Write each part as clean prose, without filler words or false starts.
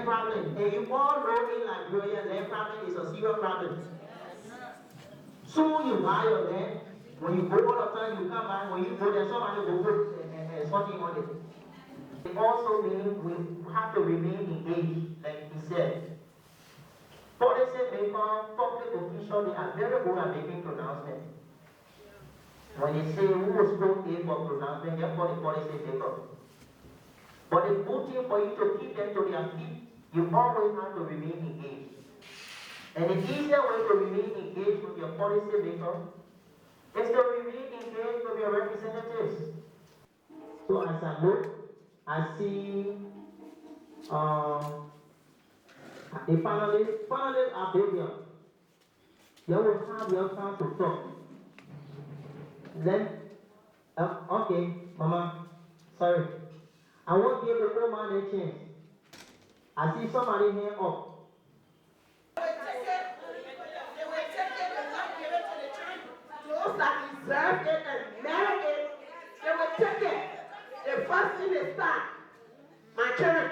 land problem. And you all know in Liberia, land problem is a serious problem. So you buy your land. When you go all the time, you come back. When you go there, somebody will put something on it. It also means we have to remain engaged, like he said. Policy maker, public officials, they are very good at making pronouncements. When they say who was supposed to for pronouncement, they call the policy maker. But the good thing for you to keep them to their feet, you always have to remain engaged. And the easier way to remain engaged with your policy maker is to remain engaged with your representatives. So as I look, I see the panelists are BADEA. You will have your chance to talk. Then, okay, Mama, sorry. I won't give the old man a chance. I see somebody here up. They will take it and not give it to the church. Those that deserve it and merit it, they will take it. The first thing they start, my children,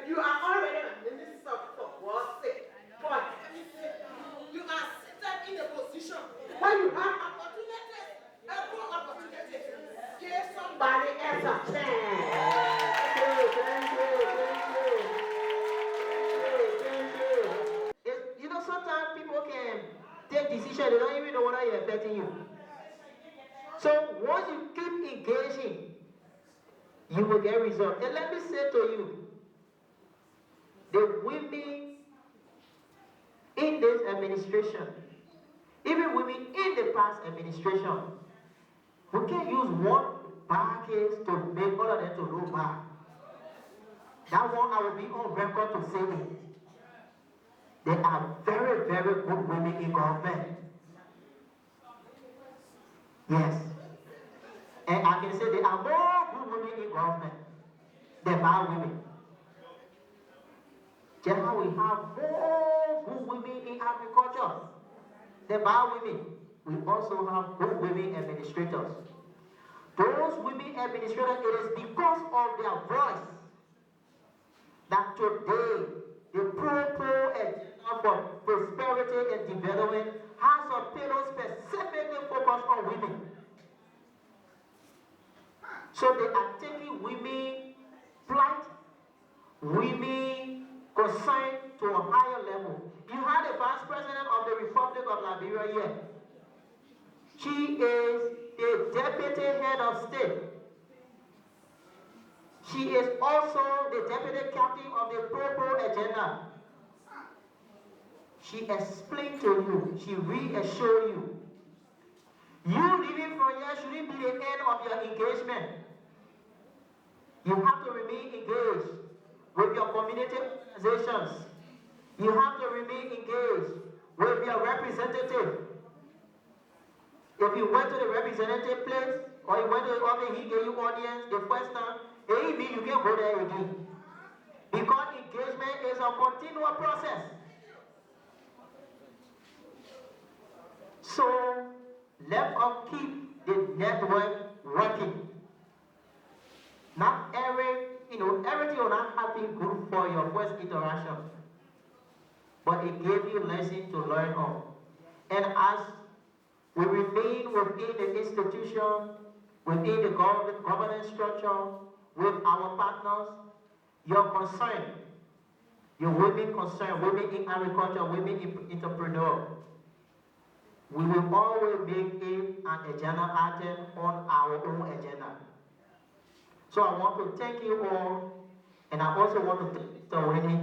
you are already a minister for God's sake. But you are seated in a position where you have opportunities, equal opportunities. Give somebody else a chance. You know, sometimes people can take decisions, they don't even know whether you're affecting you. So once you keep engaging, you will get results. And let me say to you, the women in this administration, even women in the past administration, we can use one bad case to make all of them to look bad. That one I will be on record to say it. There are very, very good women in government. Yes. And I can say there are more good women in government than bad women. Just how we have more good women in agriculture than bad women, we also have good women administrators. Those women administrators, it is because of their voice that today the pro agenda for prosperity and development has a pillar specifically focused on women. So they are taking women plight, women concern to a higher level. You had the Vice President of the Republic of Liberia here. She is the Deputy Head of State. She is also the Deputy Captain of the Pro Agenda. She explained to you, she reassured you. You leaving from here shouldn't be the end of your engagement. You have to remain engaged with your community organizations. You have to remain engaged with your representative. If you went to the representative place or you went to the office, he gave you audience the first time, it means you can't go there again. Because engagement is a continual process. So let us keep the network working. Not everything will not happen good for your first interaction, but it gave you lessons to learn on. And as we remain within the institution, within the governance structure, with our partners, your concern, your women concern, women in agriculture, women entrepreneurs, we will always make it an agenda item on our own agenda. So I want to thank you all, and I also want to thank Mr. Winnie.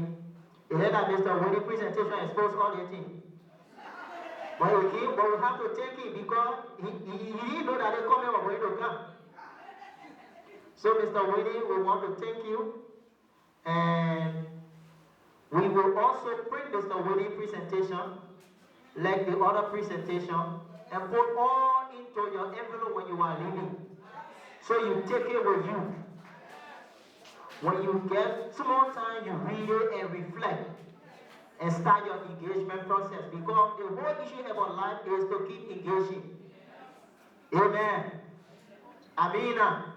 He had that Mr. Winnie presentation exposed all the things. But we have to thank him because he didn't know that the comment was going to come. So Mr. Winnie, we want to thank you, and we will also print Mr. Winnie presentation like the other presentation and put all into your envelope when you are leaving. So you take it with you. When you get small time, you read it and reflect and start your engagement process, because the whole issue about life is to keep engaging. Amen. Amina.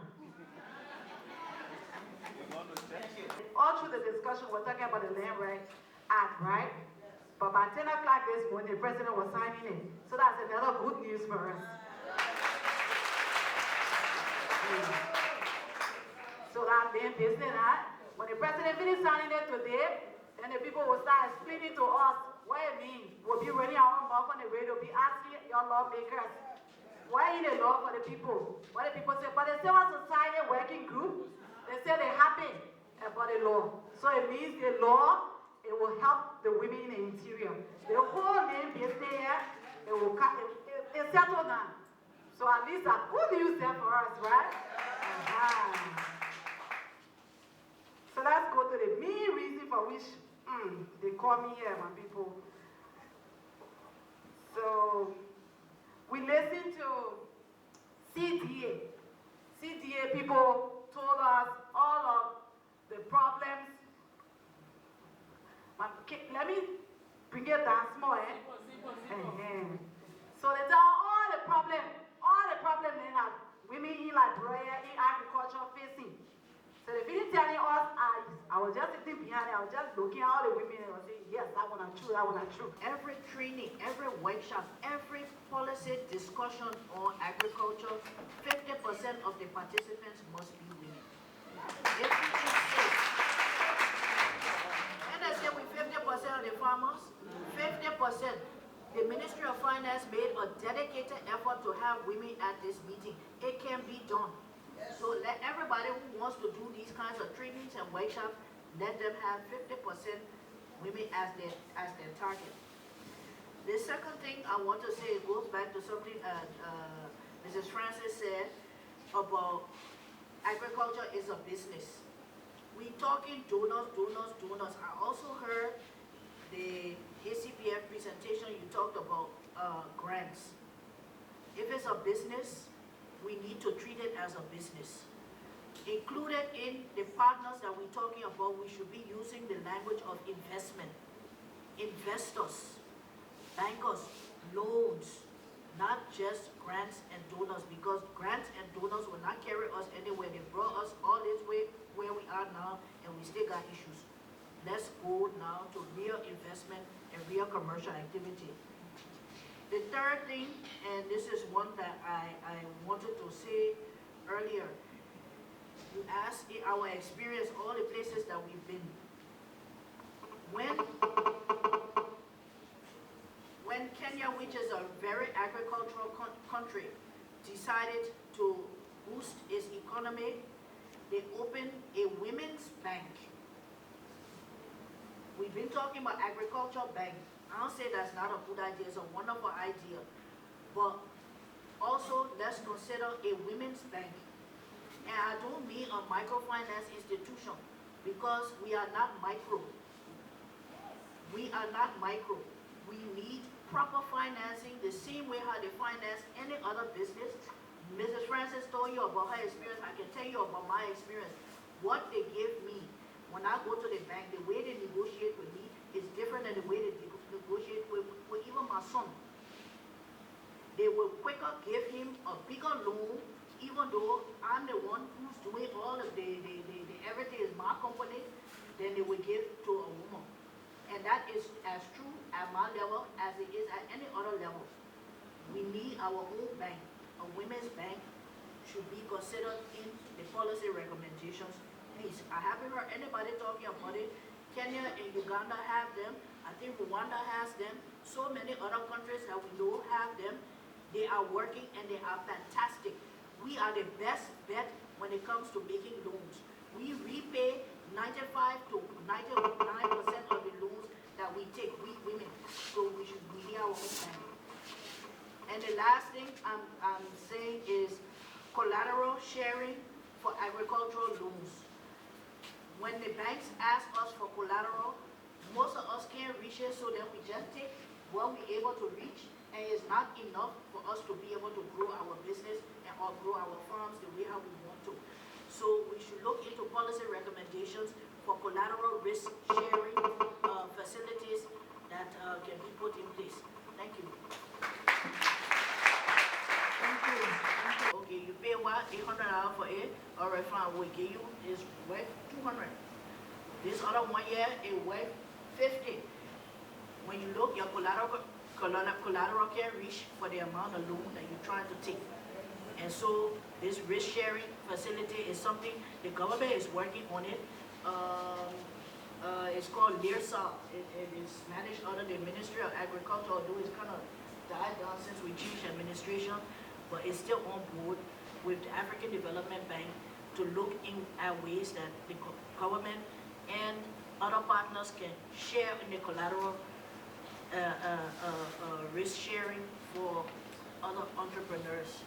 all through the discussion, we're talking about the Land Rights Act, right? But by 10 o'clock this morning, the president was signing it. So that's another good news for us. So that being business act, when the president finished signing it today, then the people will start explaining to us what it means. We'll be running our own mouth on the radio, be asking your lawmakers, why is the law for the people? What the people say, but the civil society working group, they say they're happy about the law. So it means the law, it will help the women in the interior. The whole name is there, it will cut, it's settled down. So at least that's good news there for us, right? So let's go to the main reason for which they call me here, my people. So we listened to CDA. CDA people told us all of the problems. Let me bring it down small, So they tell all the problems that women in Liberia, in agriculture facing. So they didn't tell us, I was just sitting behind it, I was just looking at all the women and I was saying, yes, that one is true, that one is true. Every training, every workshop, every policy discussion on agriculture, 50% of the participants must be women. If you say, and I say with 50% of the farmers, 50%, the Ministry of Finance made a dedicated effort to have women at this meeting. It can be done. So let everybody who wants to do these kinds of trainings and workshops, let them have 50% women as their target. The second thing I want to say goes back to something Mrs. Francis said about agriculture is a business. We talking donors. I also heard the ACBF presentation, you talked about grants. If it's a business, we need to treat it as a business. Included in the partners that we're talking about, we should be using the language of investment. Investors, bankers, loans, not just grants and donors, because grants and donors will not carry us anywhere. They brought us all this way where we are now, and we still got issues. Let's go now to real investment and real commercial activity. The third thing, and this is one that I wanted to say earlier, you asked in our experience, all the places that we've been. When Kenya, which is a very agricultural country, decided to boost its economy, they opened a women's bank. We've been talking about agricultural bank. I don't say that's not a good idea, it's a wonderful idea. But also, let's consider a women's bank. And I don't mean a microfinance institution, because we are not micro. We are not micro. We need proper financing, the same way how they finance any other business. Mrs. Francis told you about her experience. I can tell you about my experience. What they give me when I go to the bank, the way they negotiate with me is different than the way they negotiate with even my son. They will quicker give him a bigger loan, even though I'm the one who's doing all of the everything is my company, than they will give to a woman. And that is as true at my level as it is at any other level. We need our own bank. A women's bank should be considered in the policy recommendations. Please, I haven't heard anybody talking about it. Kenya and Uganda have them. I think Rwanda has them. So many other countries that we know have them. They are working and they are fantastic. We are the best bet when it comes to making loans. We repay 95 to 99% of the loans that we take, we women. So we should be our own bank. And the last thing I'm saying is collateral sharing for agricultural loans. When the banks ask us for collateral, most of us can't reach it, so then we just take what we're able to reach, and it's not enough for us to be able to grow our business and or grow our farms the way how we want to. So we should look into policy recommendations for collateral risk sharing facilities that can be put in place. Thank you. Okay, you pay what? $800 for it? All right, fine. We'll give you is worth $200. This other 1 year, it worth 50. When you look, your collateral can't reach for the amount of loan that you're trying to take. And so this risk sharing facility is something the government is working on it. It's called LIRSA. It is managed under the Ministry of Agriculture, although it's kind of died down since we changed administration, but it's still on board with the African Development Bank to look at ways that the government and other partners can share in the collateral risk sharing for other entrepreneurs.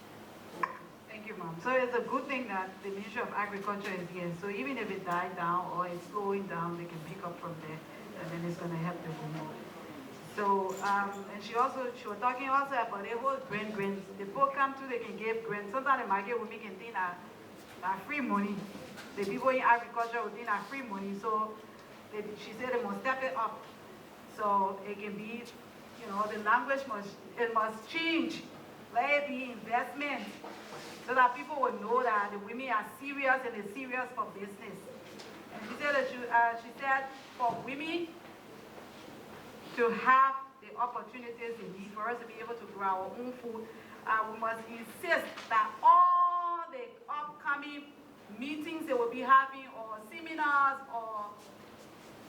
Thank you, Mom. So it's a good thing that the Ministry of Agriculture is here. So even if it died down or it's slowing down, they can pick up from there, and then it's going to help the women. So, and she was talking also about the whole grants. The people come through, they can give grants. Sometimes the market women can think that free money. The people in agriculture will think that free money. So she said they must step it up. So it can be, you know, the language must change. Let it be investment, so that people will know that the women are serious and they're serious for business. And she said that she said for women to have the opportunities they need for us to be able to grow our own food, we must insist that all the upcoming meetings they will be having, or seminars or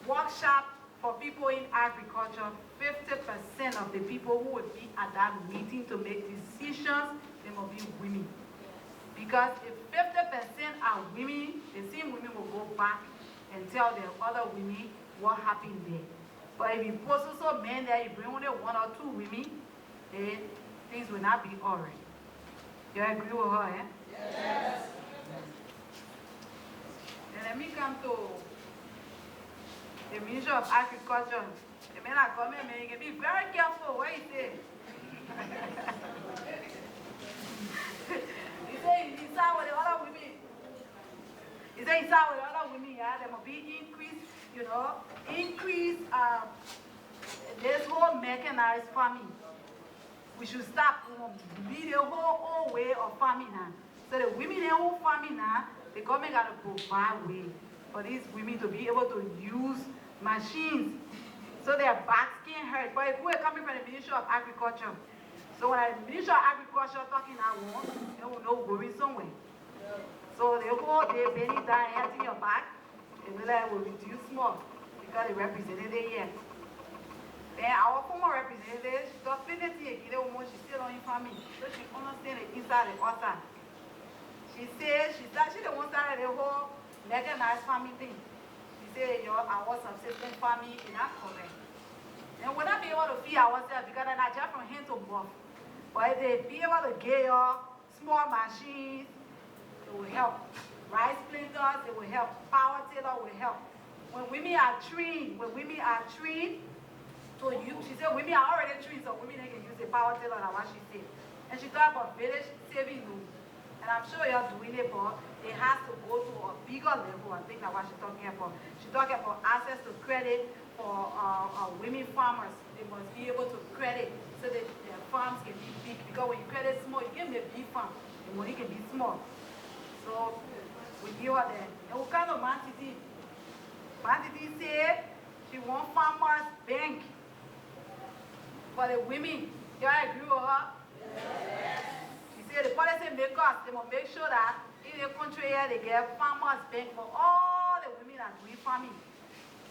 workshops for people in agriculture, 50% of the people who will be at that meeting to make decisions, they must be women. Because if 50% are women, the same women will go back and tell the other women what happened there. But if you post also men there, you bring only 1 or 2 women, then things will not be all right. You agree with her, eh? Yes. And let me come to the Ministry of Agriculture. The men are coming, man, you can be very careful what you say. He said he sat with the other women. He said he sat with the other women, yeah, there must be increase, you know, this whole mechanized farming. We should stop, you know, be the whole way of farming now. So the women in whole farming now, the government got to provide way for these women to be able to use machines so their backs can't hurt. But if we're coming from the Ministry of Agriculture, so when the Ministry of Agriculture talking that one, they will know going somewhere. So they go, they bend it down, hurting your back, and then it will reduce more because the representative here. Then our former representative, she does plenty of woman, she's still on farming, so she understands the inside and outside. She said she's actually the one started the whole mechanized farming thing. She said our subsistence farming is not correct. And we're not be able to feed ourselves because they're not just from hand to mouth. But if they be able to get your small machines, it will help. Rice planters, it will help. Power tiller will help. When women are trained, to use, she said women are already trained, so women they can use the power tiller, that's what she said. And she talked about village saving loan. And I'm sure you're doing it, but it has to go to a bigger level. I think that's what she's talking about. She's talking about access to credit for women farmers. They must be able to credit so that their farms can be big. Because when you credit small, you can make a big farm. The money can be small. So we give her that. And we kind of Mantiti. Mantiti said she wants farmers bank for the women. You agree with her? Yes. She said the policy makers, they must make sure that in the country here they get farmers bank for all the women that doing farming.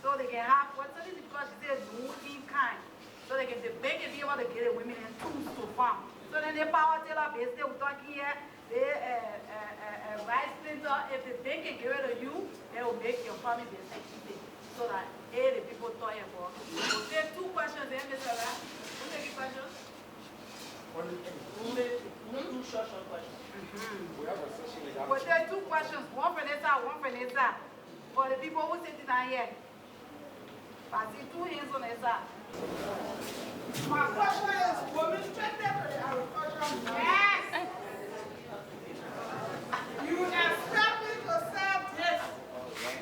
So they can have, what's it because she said no in kind. So they can, the bank can be able to get the women and tools to farm. So then the power tiller base, they will talk here, the rice planter, if the bank can get rid of you, they will make your farming business easy. So that the people talk about. We'll take 2 questions then, Mr. Ram. We'll take questions. Only 2 short questions. We have a session with We'll take 2 questions, one from this side, one from this side. For the people who sit down here. I see 2 hands on this side. My question is, women strengthen the agricultural yes. You expect me to sell this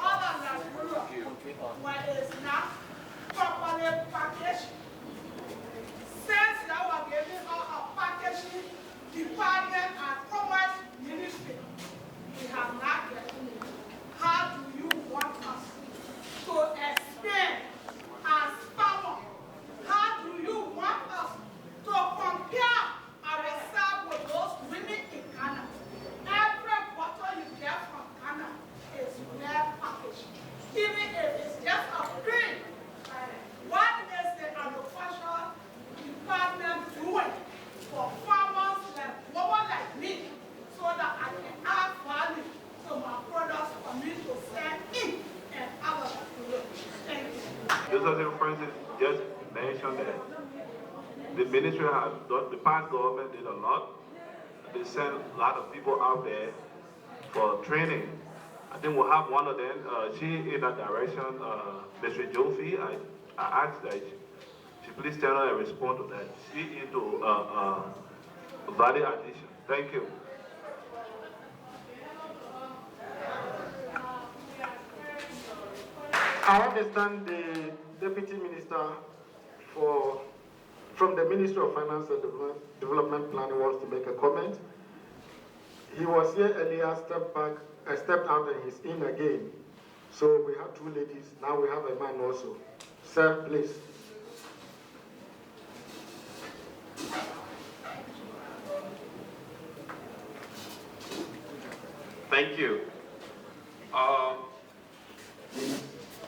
other than Europe when it's not properly packaged. Since you are giving a packaging department and commerce ministry, we have not gotten it. How do you want us to Associate Francis just mentioned that the ministry has done, the past government did a lot. They sent a lot of people out there for training. I think we'll have one of them, she in that direction, Mr. Jofi. I asked that she please tell her and respond to that. She into value addition. Thank you. I understand the Deputy Minister from the Ministry of Finance and Development Planning wants to make a comment. He was here earlier, stepped out and he's in again. So we have two ladies, now we have a man also. Sir, please. Thank you.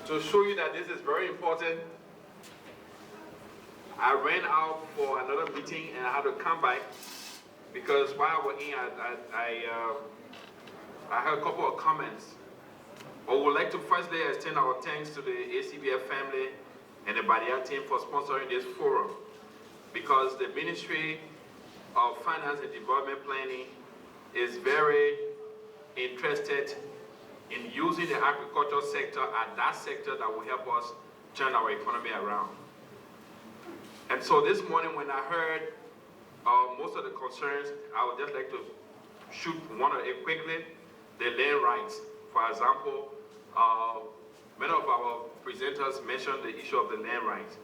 To show you that this is very important, I ran out for another meeting and I had to come back because while I was in, I heard a couple of comments. I would like to firstly extend our thanks to the ACBF family and the BADEA team for sponsoring this forum, because the Ministry of Finance and Development Planning is very interested in using the agricultural sector as that sector that will help us turn our economy around. And so this morning when I heard most of the concerns, I would just like to shoot one of it quickly. The land rights, for example, many of our presenters mentioned the issue of the land rights.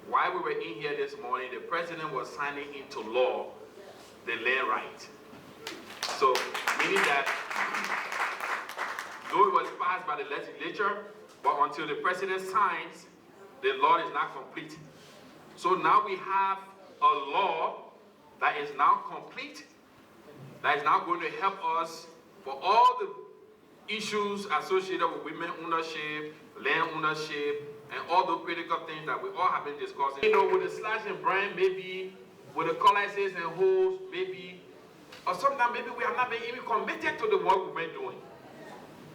While we were in here this morning, the president was signing into law the land right. So, meaning that though it was passed by the legislature, but until the president signs, the law is not complete. So now we have a law that is now complete, that is now going to help us for all the issues associated with women ownership, land ownership, and all the critical things that we all have been discussing. You know, with the slash and brand, maybe, with the codices and holes, maybe, or sometimes maybe we have not been even committed to the work we've been doing.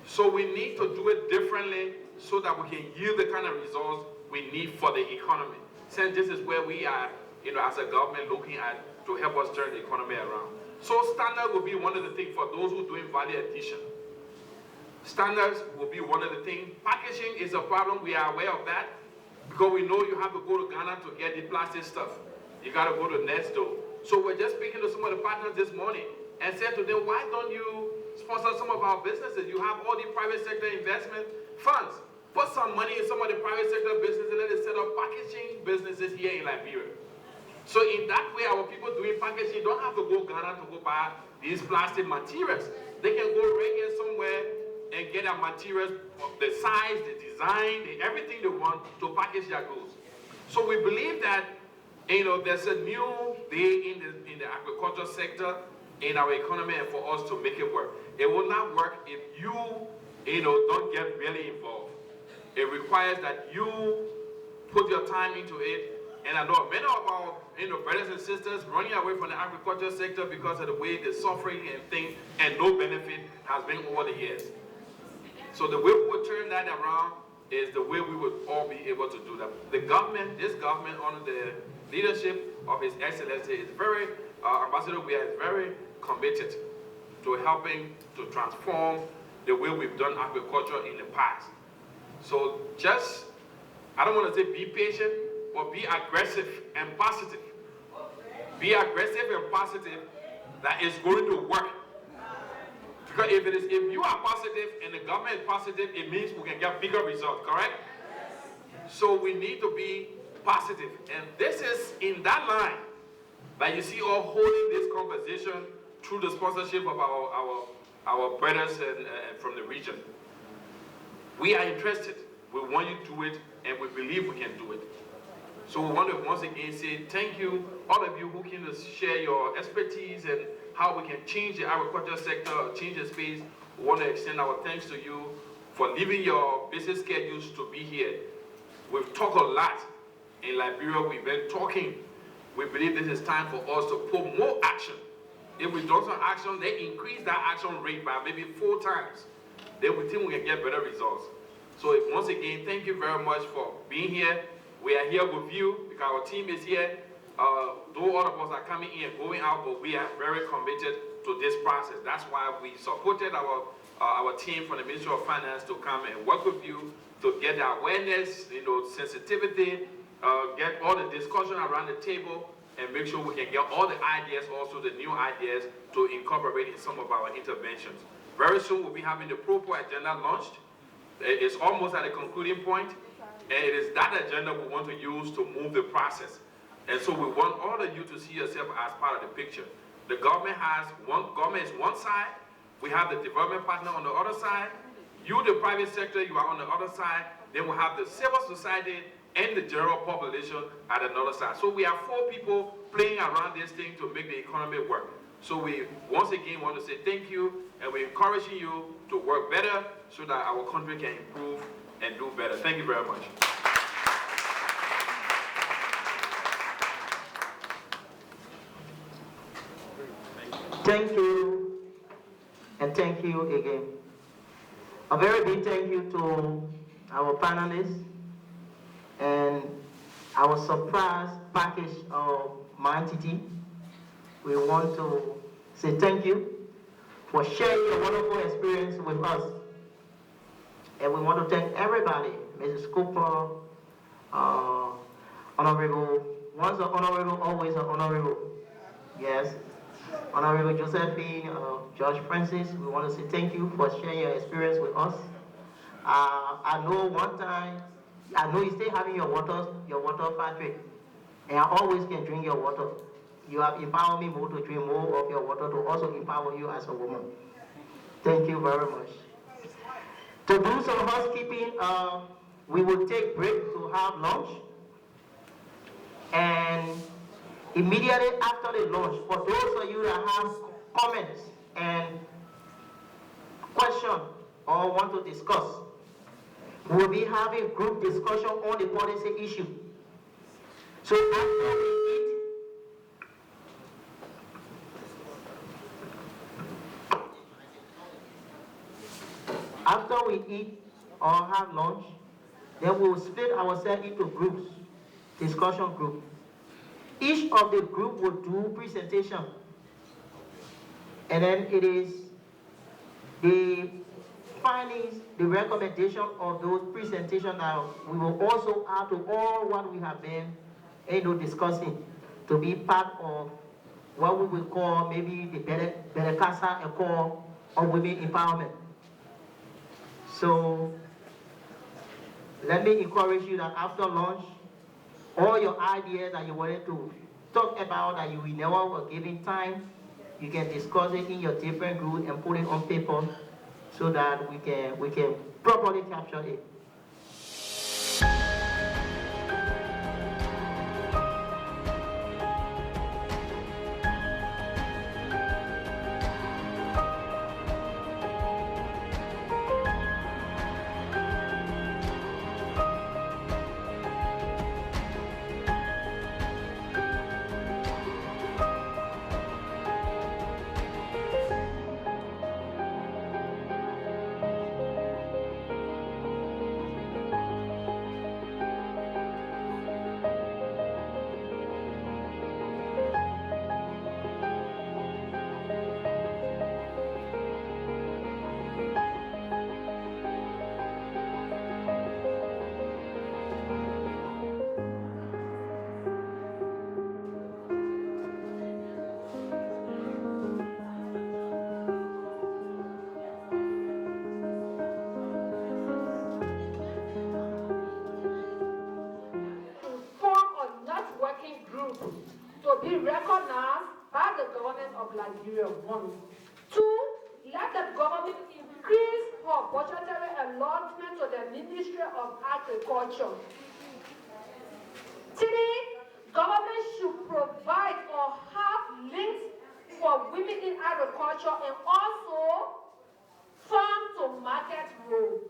So we need to do it differently so that we can yield the kind of results we need for the economy. Since this is where we are, you know, as a government looking at to help us turn the economy around. So standard will be one of the things for those who are doing value addition. Standards will be one of the things. Packaging is a problem, we are aware of that, because we know you have to go to Ghana to get the plastic stuff. You got to go to Nesto. So we're just speaking to some of the partners this morning and said to them, why don't you sponsor some of our businesses? You have all the private sector investment funds. Put some money in some of the private sector businesses and let us set up packaging businesses here in Liberia. So in that way, our people doing packaging don't have to go Ghana to go buy these plastic materials. They can go right here somewhere and get their materials, the size, the design, everything they want to package their goods. So we believe that, you know, there's a new day in the agriculture sector, in our economy, and for us to make it work. It will not work if you know, don't get really involved. It requires that you put your time into it. And I know many of our, you know, brothers and sisters running away from the agriculture sector because of the way the suffering and things and no benefit has been over the years. So the way we would turn that around is the way we would all be able to do that. The government, this government under the leadership of His Excellency is very, Ambassador Weah is very committed to helping to transform the way we've done agriculture in the past. So just, I don't want to say be patient, but be aggressive and positive. Be aggressive and positive that it's going to work. Because if you are positive and the government is positive, it means we can get bigger results, correct? So we need to be positive. And this is in that line that you see all holding this conversation through the sponsorship of our brothers and from the region. We are interested. We want you to do it, and we believe we can do it. So we want to once again say thank you, all of you who came to share your expertise and how we can change the agriculture sector, change the space. We want to extend our thanks to you for leaving your busy schedules to be here. We've talked a lot in Liberia. We've been talking. We believe this is time for us to put more action. If we do some action, they increase that action rate by maybe 4 times. Then we think we can get better results. So once again, thank you very much for being here. We are here with you because our team is here. Though all of us are coming in and going out, but we are very committed to this process. That's why we supported our team from the Ministry of Finance to come and work with you to get the awareness, sensitivity, get all the discussion around the table, and make sure we can get all the ideas, also the new ideas, to incorporate in some of our interventions. Very soon we'll be having the Propo agenda launched. It's almost at a concluding point, and it is that agenda we want to use to move the process. And so we want all of you to see yourself as part of the picture. The government is one side, we have the development partner on the other side, you, the private sector, you are on the other side, then we have the civil society and the general population at another side. So we have 4 people playing around this thing to make the economy work. So we once again want to say thank you, and we're encouraging you to work better so that our country can improve and do better. Thank you very much. Thank you, and thank you again. A very big thank you to our panelists and our surprise package of my entity. We want to say thank you for sharing your wonderful experience with us. And we want to thank everybody, Mrs. Cooper, Honorable, once an honorable, always an honorable. Yes. Honorable Josephine, Judge Francis, we want to say thank you for sharing your experience with us. I know one time, I know you still having your water factory, and I always can drink your water. You have empowered me more to drink more of your water, to also empower you as a woman. Thank you very much. To do some housekeeping, we will take break to have lunch. And immediately after the lunch, for those of you that have comments and questions or want to discuss, we'll be having group discussion on the policy issue. So after we eat or have lunch, then we'll split ourselves into groups, discussion group. Each of the group will do presentation, and then it is the findings, the recommendation of those presentations that we will also add to all what we have been discussing to be part of what we will call maybe the BADEA, a call of women empowerment. So let me encourage you that after lunch, all your ideas that you wanted to talk about that you never were given time, you can discuss it in your different groups and put it on paper so that we can properly capture it. To be recognized by the government of Liberia. 1. 2. Let the government increase her budgetary allotment to the Ministry of Agriculture. 3. Government should provide or have links for women in agriculture and also farm to market road.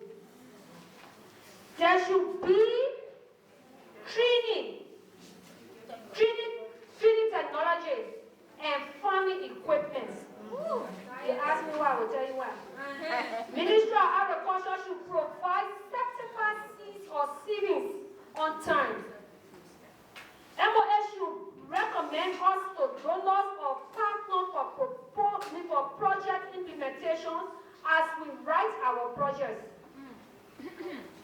There should be training technology and farming equipment. You ask me why, I will tell you why. Ministry of Agriculture should provide certified seeds or seedings on time as we write our projects.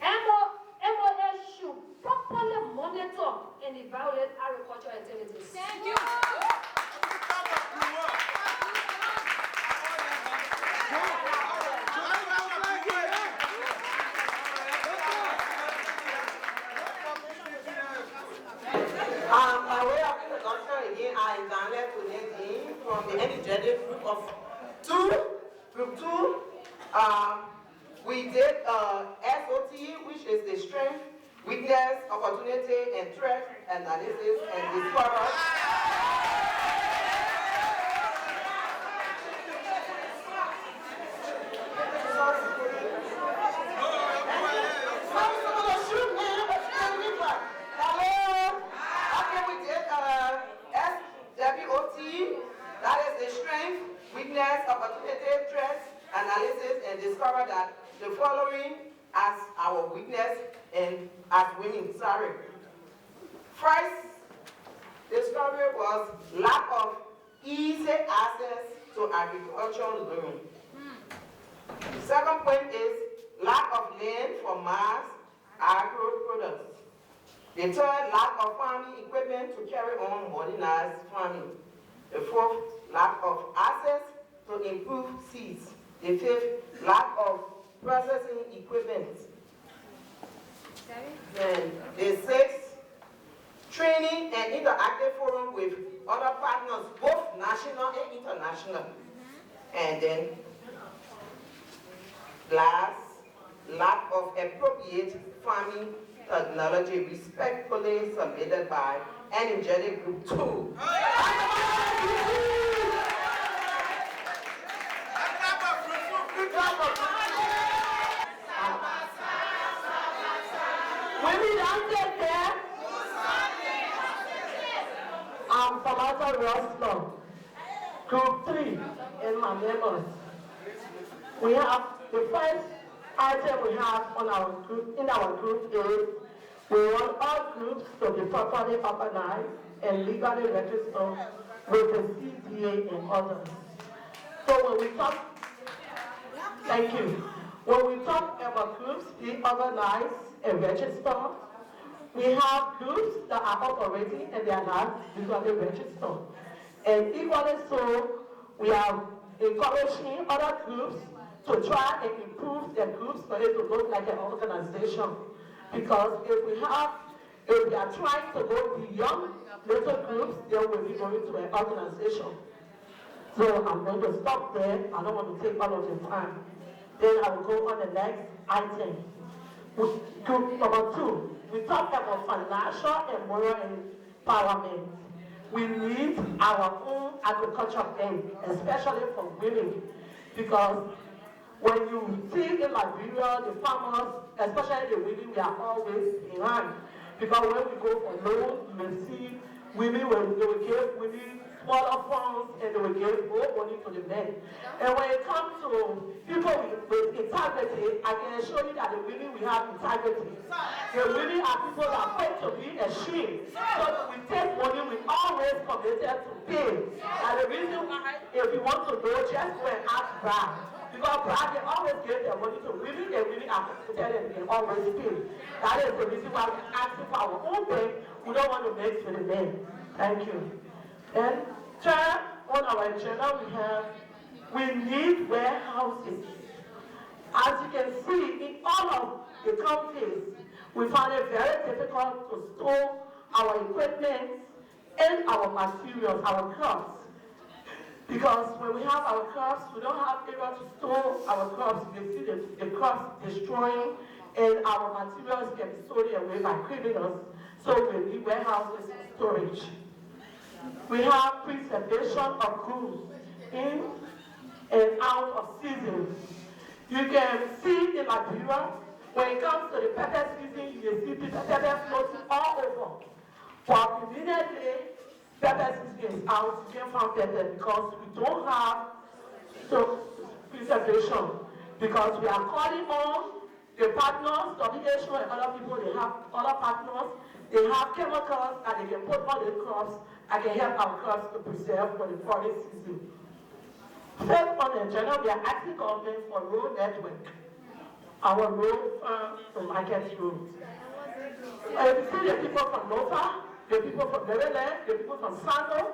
MOA should properly monitor and evaluate agricultural activities. Thank you. By way of introduction again, I am Daniel Kunedi from the energetic group of group 2. We did SOT, which is the strength, weakness, opportunity, and threat analysis and discovery. That is the strength, weakness, opportunity, threats, analysis, and discover that the following as our weakness and as women. First discovery was lack of easy access to agricultural loan. Second point is lack of land for mass agro products. The third, lack of farming equipment to carry on modernized farming. The fourth, lack of access to improved seeds. The fifth, lack of processing equipment. And the sixth, training and interactive forum with other partners, both national and international. And then last, lack of appropriate farming technology, respectfully submitted by Energetic Group 2. Women don't get there. I'm Samantha Roslow, Group 3, and my members. We have the first item we have on our group, in our group is we want all groups to be properly organized and legally registered with the CDA and others. So when we talk, thank you. When we talk about groups being organized and registered, we have groups that are operating and they are not legally registered. And equally so, we are encouraging other groups to try and improve their groups for it to look like an organization. Because if we are trying to go beyond little groups, then we'll be going to an organization. So I'm going to stop there. I don't want to take all of your time. Then I will go on the next item. Group number 2, we talk about financial and moral empowerment. We need our own agriculture bank, especially for women, because when you see in Liberia, the farmers, especially the women, we are always behind. Because when we go for loans, you will see women, they will give women smaller funds and they will give more money to the men. And when it comes to people with integrity, I can assure you that the women we have integrity. The women are people that are quick to be ashamed. So we take money, we always committed to pay. And the reason, if you want to know, just go and ask Brad. Because Brad, they always give their money to women, and women are committed and they always pay. That is the reason why we're asking for our own bank. We don't want to mix with the men. Thank you. And third, on our agenda, we need warehouses. As you can see, in all of the counties, we find it very difficult to store our equipment and our materials, our crops. Because when we have our crops, we don't have area to store our crops. You can see the crops destroying, and our materials can be stored away by criminals. So we need warehouses for storage. We have preservation of goods in and out of season. You can see in Liberia, when it comes to the pepper season, you can see pepper floating all over. But immediately, pepper season is out, you can't find pepper because we don't have preservation. Because we are calling on the partners, WHO and other people, they have other partners, they have chemicals that they can put on the crops and can help our crops to preserve for the foreign season. Fifth on in general, we are asking government for road network. Our road to market roads. You see the people from Nova, the people from Liberia, the people from Sando,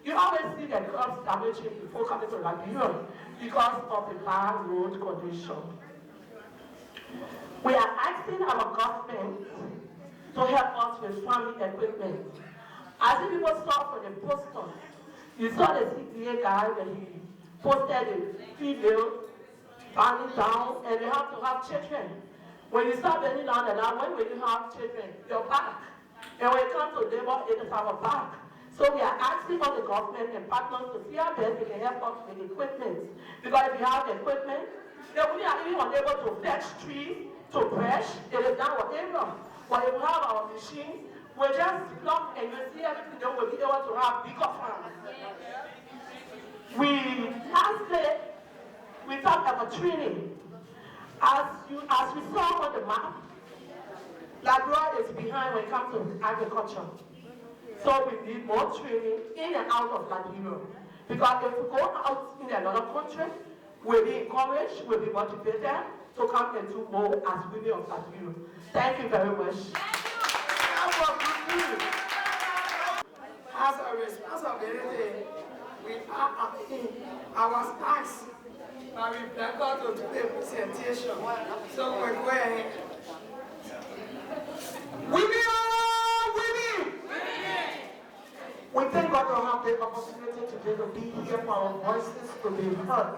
you always see the crops damaging before coming to Liberia because of the bad road condition. We are asking our government to help us with farming equipment. As the people saw for the poster, you saw the CTA guy when he posted a video bending down, and you have to have children. When you start bending down and down, when you have children, your back. And when it comes to labor, it is our back. So we are asking all the government and partners to see how best they can help us with equipment. Because if you have equipment, then we are even unable to fetch trees, to brush, it is not our area. But if we have our machine, we just plug and you see everything, then we'll be able to have bigger farms. Lastly, we talk about training. As we saw on the map, Liberia is behind when it comes to agriculture. So we need more training in and out of Liberia. Because if we go out in another country, we'll be encouraged, we'll be motivated to come and do more as women of Liberia. Thank you very much. As a responsibility, we are in our task. But we plan to do a presentation. So we're going. Women! We thank God to have the opportunity today to be here for our voices to be heard.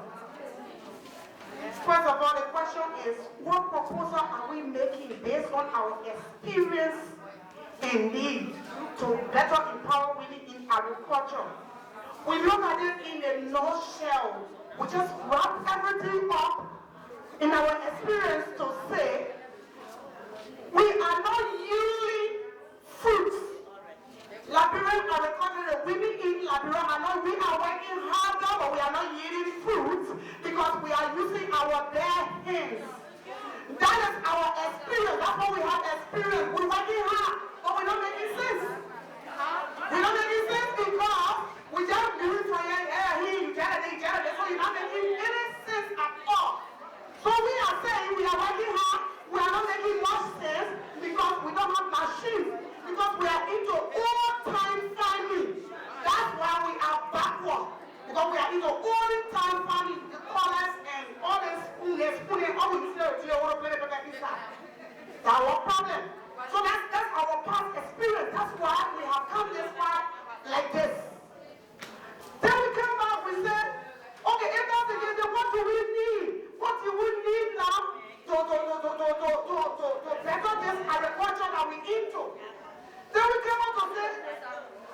First of all, the question is, what proposal are we making based on our experience and need to better empower women in agriculture? We look at it in a nutshell. We just wrap everything up in our experience to say we are not yielding fruits. Liberian agriculture, the women in Liberia we are working harder, but we are not yielding fruits because we are using our bare hands. That is our experience. That's what we have experienced. We're working hard, but we're not making sense. We're not making sense because we just do it for you get it, so you're not making any sense at all. So we are saying we are working hard, we are not making much sense because we don't have machines, because we are into old-time farming. That's why we are backward, because we are into old-time farming, the colors and all the spooning, all we use to that's our problem. So that's our past experience. That's why we have come this far like this. Then we come back, we said, okay, if that's the case, then what do we need? What do we need now to better this agriculture that we into? Then we come up and say,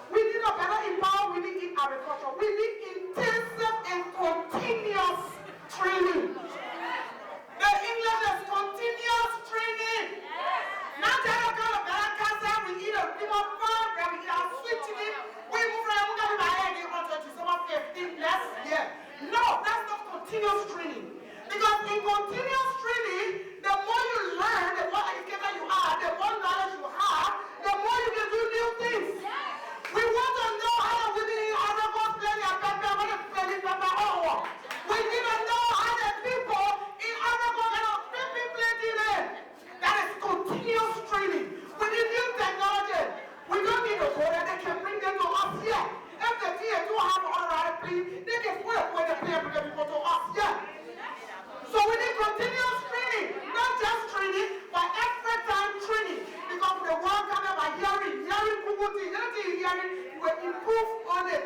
we need a better empower women in agriculture. We need intensive and continuous training. The English is continuous training. Not that kind of better cancer, we need a people farm, we need a switching it. We move from December 15 last year. No, that's not continuous training. Because in continuous training, the more you learn, the more educated you are, the more knowledge you have, the more you can do new things. We want to know how we need other folks play their pepper, what is playing pepper over. We need to know how the people in other folks play today. That is continuous training. We need new technology. We don't need to go there, they can bring them to us here. If the TA don't have all right, please, they can put away the play and bring people to us here. So we need continuous training, not just training, but every time training. Because the world coming by hearing Google things, anything you hearing, you will improve on it.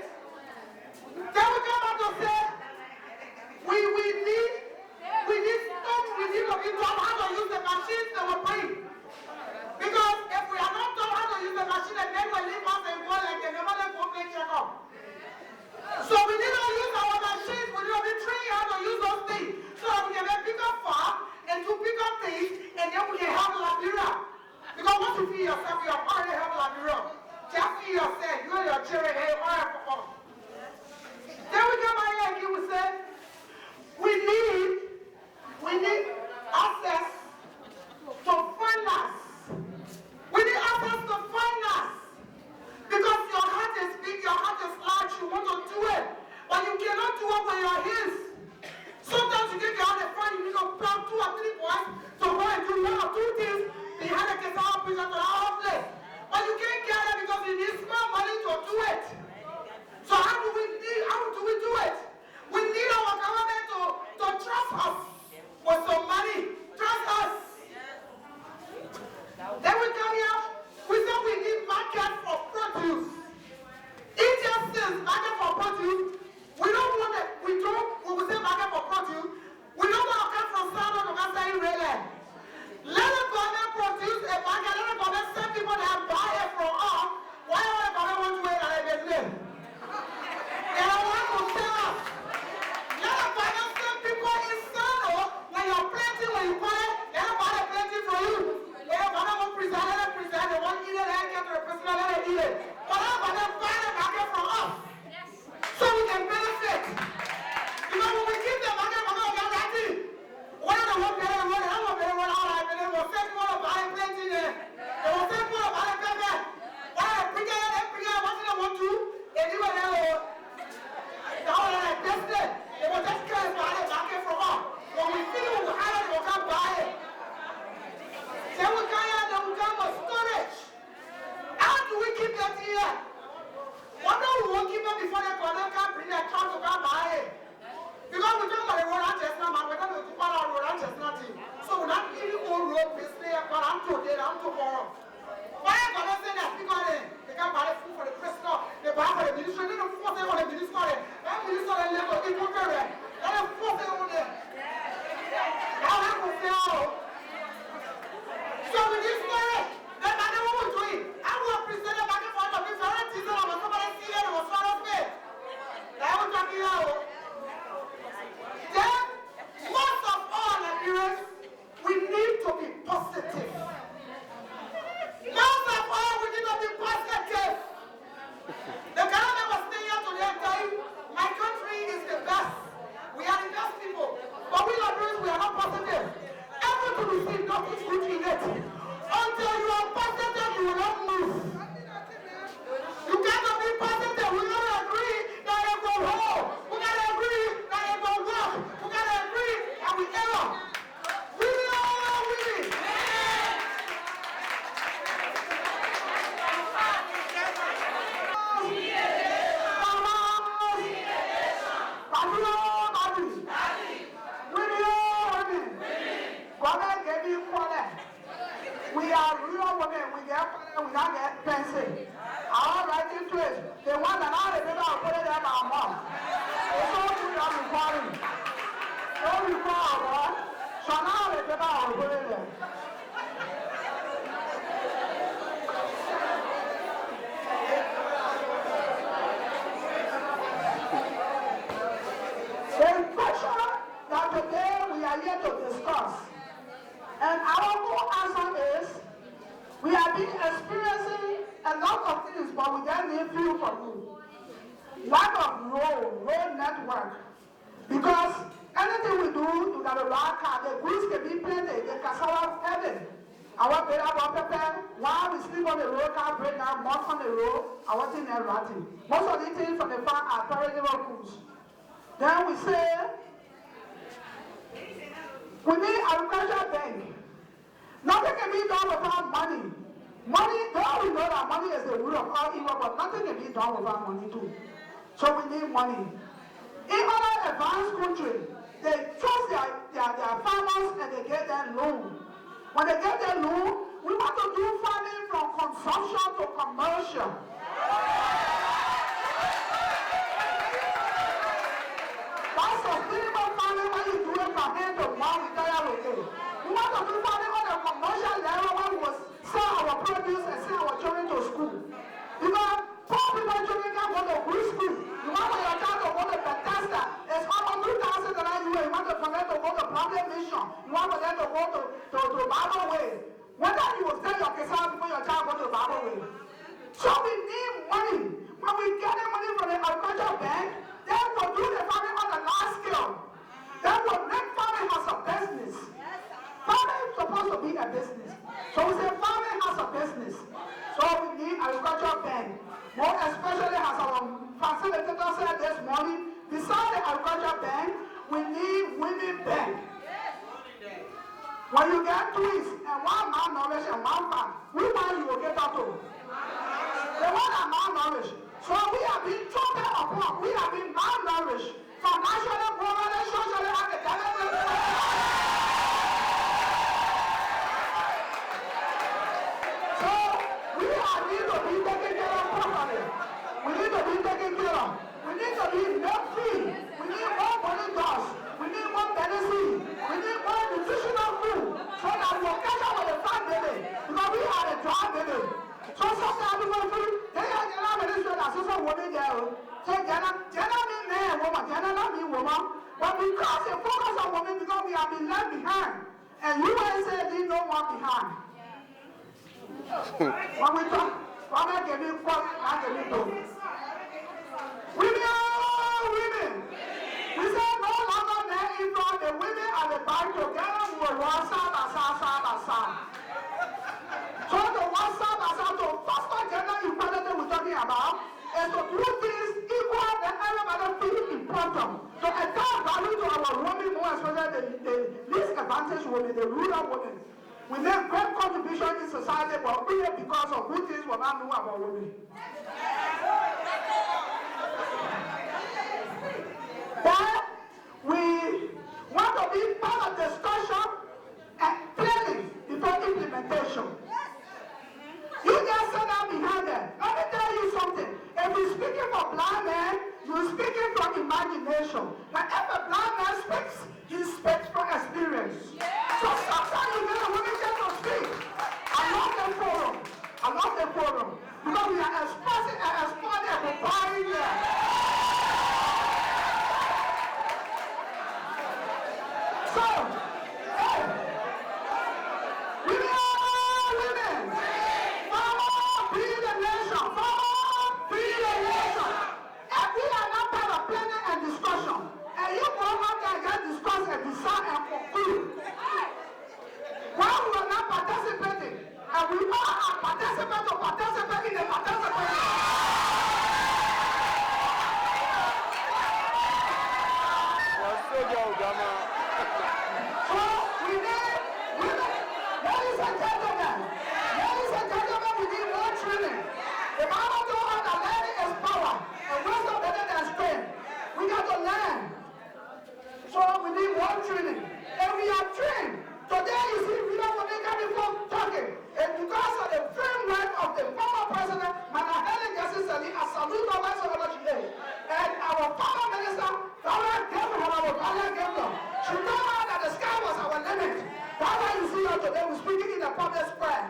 Then we come back to say, we need to be taught how to use the machines that we're buying. Because if we are not taught how to use the machine, then we leave us and go like they never let go play check up. So we need to use our machines, we need to be trained how to use those things. So that we can make bigger farm and do bigger things, and then we can have Liberia. Because once you feed yourself, you already have Liberia. Just feed yourself, you and your children, hey, all right for all. Then we come out here and we say, we need access to finance. We need access to finance. Because your heart is big, your heart is large, you want to do it. But you cannot do it with your hands. you can get on the front, you need to plug 2 or 3 boys to go and do 1 or 2 things behind the cassava prison to our place. But you can't get it because you need small money to do it. So how do we do it? We need our government to trust us with some money. Trust us. Then we come here, we say we need market for produce. It just says market for produce. We don't want it. We will say market for produce. We don't want to come from South to come say really. Let the government produce a market. Let the government send people that buy it from us. Why would the government want to wait on a business? They don't want to sell us. Let the government send people in Sano when you're planting, when you buy it, let them buy the planting for you. When the government won't present, let them present. They won't eat it, let them get to the person, let them eat it. But let the government buy the market from us. So we can benefit. You know, when we give the market, we're going to get ready. When they won't get it, when they won't get it, all right, they will send people to buy planting there. They will send people to buy the pepper. When they bring it, what do they want to? They do it there. Now they're like business. They will just come and buy the market from us. When we feel we will hire, they will come buy it. Then we come here, then we come with storage. How do we keep that here? Why don't we won't keep it before the government can bring their truck to come buy it? Because we talk about the road and chestnut, man. We're not going to talk about road and chestnut thing. So we're not eating old road business, but I'm today, I'm tomorrow. Why are going to say that? Because they can't buy the food for the prisoner. They buy for the ministry. They don't force them on the ministry. That ministry they live on equal care. They don't force them on them. Now they will fail. So with this story, they might know what we're doing. I will present the market for the different season of somebody see it was sort of me. That was talking about. Then, most of all, Nigerians, we need to be positive. Most of all, we need to be positive. The government was saying here today, saying, my country is the best. We are the best people. But we Nigerians, we are not positive. Everything we see, nothing good in it. Until you are positive, you will not move. You cannot be positive. We gotta agree that it will hold. We gotta agree that it will work. We gotta agree that we error. We are winning. God gave you quarter. We are real women. We get quarter. We don't get fancy. Our right into it. They want another people to put it in our mouth. It's all we are requiring. Don't require God. So now the people will put it in. The question that today we are here to discuss, and our full answer is, we have been experiencing a lot of things, but we just need few from you. Lack of road network. Because anything we do, you got a lot of the goods can be planted, the cassava heaven. Our better, our pepper, while we sleep on the road, car break down, months on the road, our thing is rotting. Most of the things from the farm are perishable goods. Then we say, we need agricultural bank. Nothing can be done without money. Money, though we know that money is the root of all evil, but nothing can be done without money too. So we need money. In other advanced countries, they trust their farmers and they get their loan. When they get their loan, we want to do farming from consumption to commercial. That's sustainable farming when you do it from hand to mouth, retire with it. We want to do farming on a commercial level when we sell our produce and send our children to school. Because poor people children can't go to good school. You want for your child to go to Bethesda, it's almost $2,000 a year. You want for them to go to Problem Mission. You want for them to go to Bible Way. Whether you will sell your cassava before your child go to Bible Way. So we need money. When we get the money from the agricultural bank, then we'll do the farming on a large scale. Then we'll make farming as a business. Farming is supposed to be a business. So we say farming as a business. So we need agricultural bank. More especially as our facilitator said this morning, besides the agricultural bank, we need women bank. When you get twins and one malnourished and one fat, which one you will get up to? The one that malnourished. So we have been trampled upon. We have been malnourished. Financially, morally, socially, academically. So we need to be taken care of properly. We need to be taken care of. We need to be milk-free. We need more monitors. We need more medicine. We need more nutritional food so that we'll catch up with the fat baby. Because we are the dry baby. So sometimes we go through, they are the administrator, assistant woman there. Say, Jenna mean man, woman. Jenna not mean woman. But because they focus on women, because we have been left behind. And USA leave no one behind. When we talk, women can be quiet, I can be told. Women. We say no longer men in front, the women and the band together will one side by side. So the one side by side, the first gender equality we're talking about is to do things equal and everybody feel important. So attach value to our women, more especially the least advantaged women, the rural women. We make great contribution in society, but only because of good things we not know about women. Then we want to be part of discussion and planning before implementation. You just sit down behind them. Let me tell you something. If you're speaking for blind men, you're speaking from imagination. But if a blind man speaks, he speaks from experience. So sometimes you get a woman just to speak. I love the forum. Because we are expressing and exploring and providing here. So, hey, women. Be the nation. And we are not part of planning and discussion. And you go out there and get discussed and decide and conclude. While we are not participating, and we all are participants to participate in the participation. So we need women, ladies and gentlemen, we need more training. The Bible told us that learning is power, and wisdom better than strength. We got to learn. So we need more training. And we are trained. Today you see we don't want to get before talking. And because of the framework of the former president, Madam Helen Gassisali, I salute her so much today. And our former minister, Dr. Gabriel, she told us that the sky was our limit. That's why you see her today, we're speaking in the public square.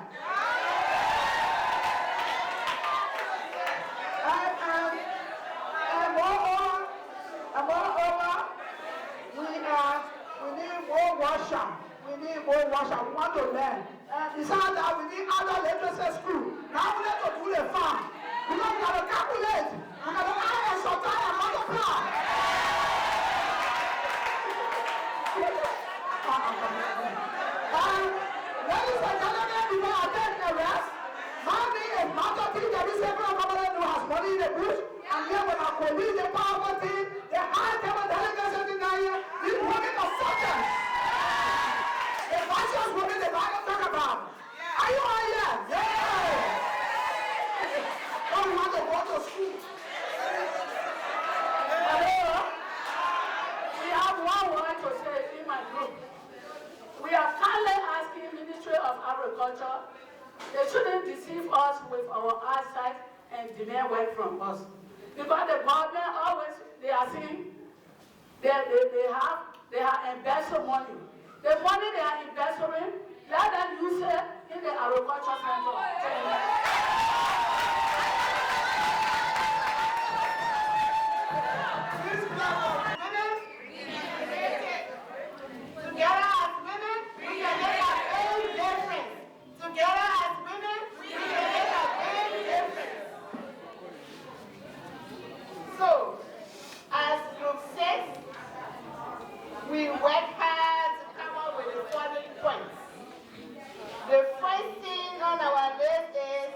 And moreover, we need more worship. We want to learn. And besides that, we need other literacy school. Now we need to do the farm. We don't got to calculate. We got to add and subtract and multiply. Ladies and gentlemen, before I take the rest, money is not a thing that this every government who has money in the bush. And then when I police the poverty, the high table delegations in there, these women are subjects. The righteous women the Bible talk about. Are you all here? Yeah! Don't want to go to school. Hello? We have one word to say in my group. We are kindly asking Ministry of Agriculture, they shouldn't deceive us with our eyesight and demand work from us. Because the government always, they are saying, they have invested money. The money they are investing, let them use it in the agriculture center. This platform, women, together as women, we can make our own difference. Together as women, we can make our own difference. So, as Group 6, we work hard to come up with the following points. The first thing on our list is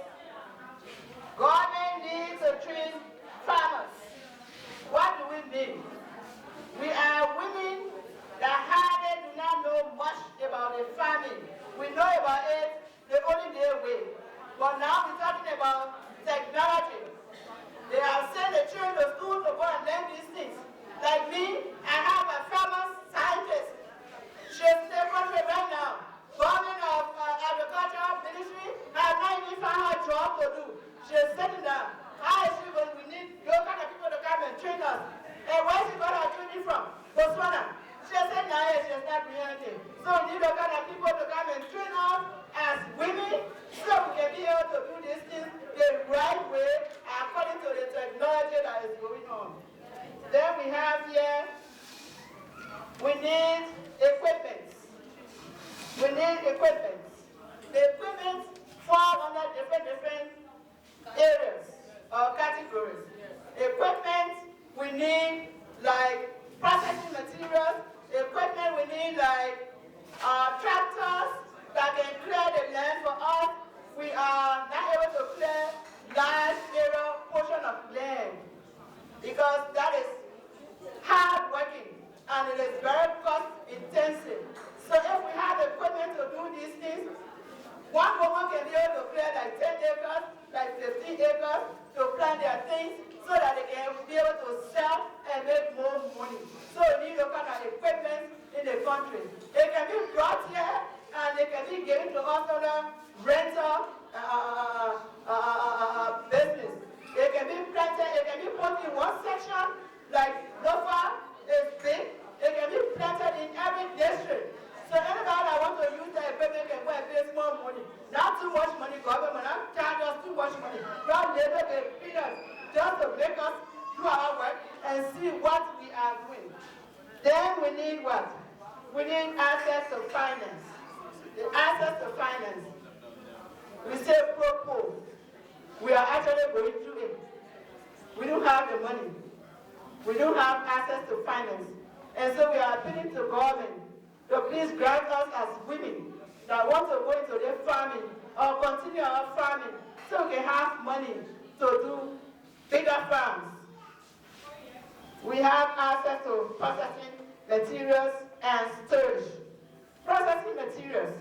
So we need the kind of people to come and train us as women so we can be able to do these things the right way according to the technology that is going on. Then we have here, we need equipment. We need equipment. The equipment fall under different areas or categories. Equipment, we need like processing materials. Equipment, we need like tractors that can clear the land for us. We are not able to clear large area portion of land because that is hard working and it is very cost intensive. So if we have equipment to do these things, one woman can be able to clear like 10 acres, like 15 acres to plant their things so that they can be able to sell and make more money. So we need all kind of equipment in the country. It can be brought here and it can be given to us on a rental business. It can be planted, it can be put in one section, like Lofa is big. It can be planted in every district. So anybody that wants to use the equipment can go and pay small money. Not too much money, government, not charge us too much money. God labor the peanuts just to make us do our work and see what we are doing. Then we need what? We need access to finance. The access to finance. We say propose. We are actually going through it. We don't have the money. We don't have access to finance. And so we are appealing to government to please grant us as women that want to go into their farming or continue our farming so we can have money to do bigger farms. We have access to processing materials and storage. Processing materials.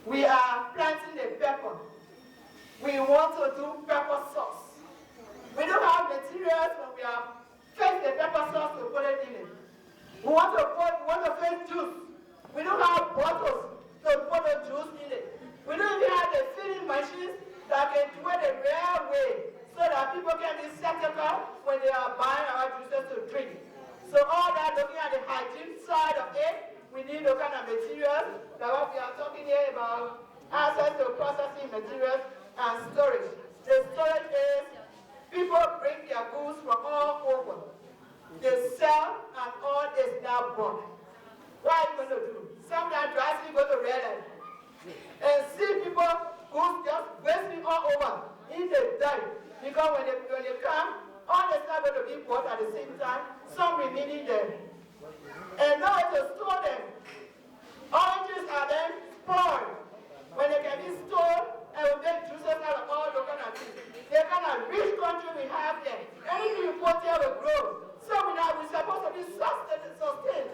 We are planting the pepper. We want to do pepper sauce. We don't have materials when we are fix the pepper sauce to put it in it. We want to fix juice. We don't have bottles to put the juice in it. We don't even have the filling machines that can do it the real way so that people can be skeptical when they are buying our juices to drink. So all that, looking at the hygiene side of it, we need the kind of materials that what we are talking here about, access to processing materials and storage. The storage is people bring their goods from all over. They sell and all is now bought. What are you going to do? Sometimes drives me go to red light and see people goods just wasting all over in the dirt because when they come, all the stuff going to be bought at the same time, some remaining there. And now to store them. Oranges are then spoiled when they can be stored and we make juices out of all those kind of things. The kind of rich country we have here, anything you put here will grow. So we're supposed to be sustained.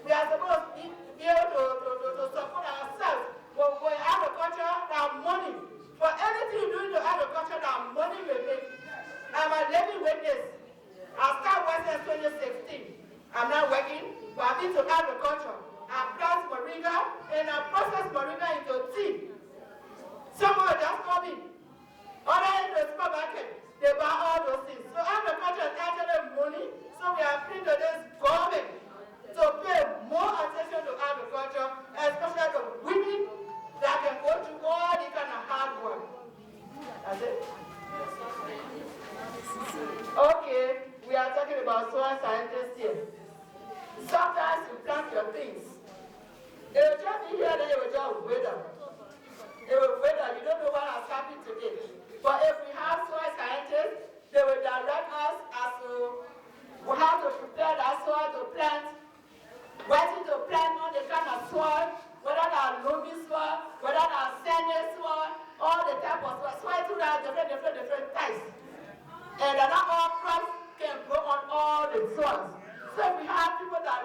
We are supposed to be able to support ourselves. But for agriculture, there are money. For anything you do in the agriculture, there are money we make. I'm a living witness. I started working in 2016. I'm not working, but I'm into agriculture. I plant moringa and I process moringa into tea. Someone just called me. Other in the supermarket, they buy all those things. So agriculture is actually money. So we are free to this government to pay more attention to agriculture, especially the women that can go through all the kind of hard work. That's it. Okay, we are talking about soil scientists here. Sometimes you plant your things. They will just be here, then they will just wither. They will wither. You don't know what has happened to it. But if we have soil scientists, they will direct us as to how to prepare that soil to plant, where to plant on the kind of soil, whether they are loamy soil, whether they are sandy soil, all the type of soil. Soil too, there are different types. And not all crops can grow on all the soils. So we have people that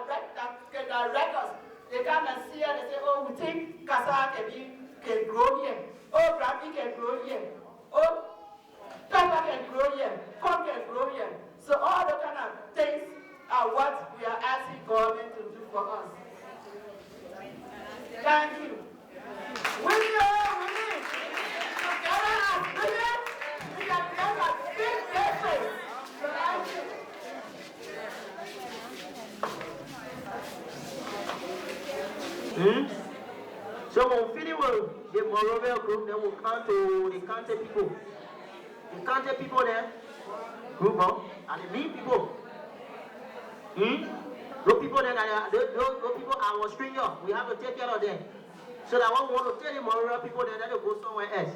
can direct us. They come and see and they say, oh, we think cassava can grow here. Oh, bracky can grow here. Oh, pepper can grow here. Corn can grow here. So all the kind of things are what we are asking government to do for us. Thank you. Women, together as women, we can make a big difference. Thank you. So when we finish with the Morovia group, then we'll come to the county people. The county people there, group up, and the mean people. Those people there, those people are our stranger. We have to take care of them. So that when we want to tell the Morovia people, then they go somewhere else.